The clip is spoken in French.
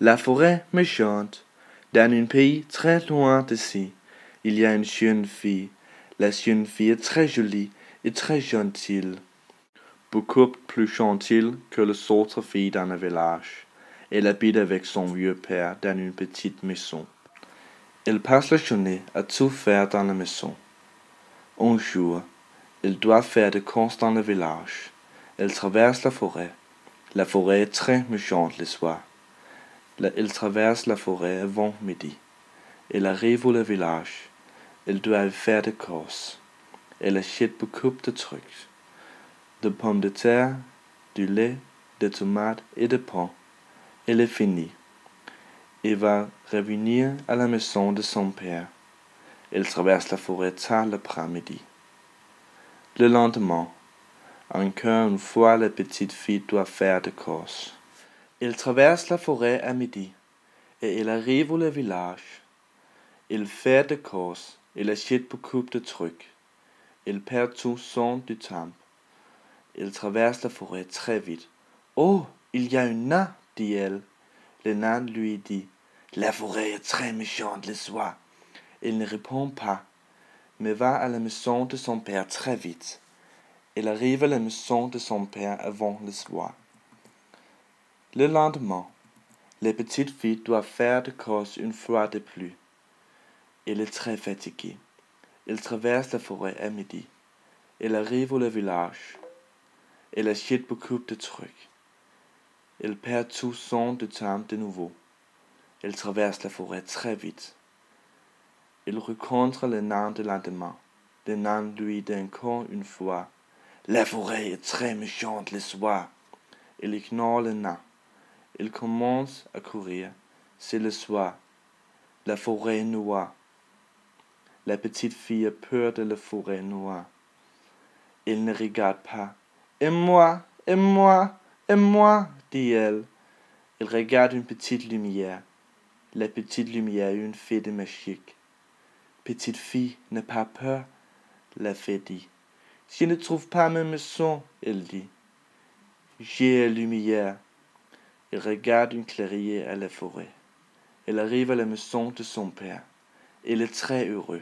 La forêt méchante. Dans un pays très loin d'ici, il y a une jeune fille. La jeune fille est très jolie et très gentille. Beaucoup plus gentille que les autres filles dans le village. Elle habite avec son vieux père dans une petite maison. Elle passe la journée à tout faire dans la maison. Un jour, elle doit faire des courses dans le village. Elle traverse la forêt. La forêt est très méchante le soir. Elle traverse la forêt avant midi. Elle arrive au village. Elle doit faire des courses. Elle achète beaucoup de trucs. De pommes de terre, du lait, des tomates et du pain. Elle est finie. Elle va revenir à la maison de son père. Elle traverse la forêt tard l'après-midi. Le lendemain, encore une fois, la petite fille doit faire des courses. Elle traverse la forêt à midi et elle arrive au village. Elle fait des courses, elle achète beaucoup de trucs. Elle perd tout son du temps. Elle traverse la forêt très vite. Oh, il y a un nain, dit-elle. Le nain lui dit, la forêt est très méchante le soir. Elle ne répond pas, mais va à la maison de son père très vite. Elle arrive à la maison de son père avant le soir. Le lendemain, la petite fille doit faire des courses une fois de plus. Elle est très fatiguée. Elle traverse la forêt à midi. Elle arrive au village. Elle achète beaucoup de trucs. Elle perd tout son temps de nouveau. Elle traverse la forêt très vite. Elle rencontre le nain de lendemain. Le nain lui dit encore une fois, la forêt est très méchante le soir. Elle ignore le nain. Elle commence à courir. C'est le soir. La forêt est noire. La petite fille a peur de la forêt noire. Elle ne regarde pas. Et moi, et moi, et moi, dit-elle. Elle regarde une petite lumière. La petite lumière est une fée de magique. Petite fille, n'aie pas peur, la fée dit. Je ne trouve pas ma maison, elle dit. J'ai la lumière. Elle regarde une clairière à la forêt. Elle arrive à la maison de son père. Elle est très heureuse.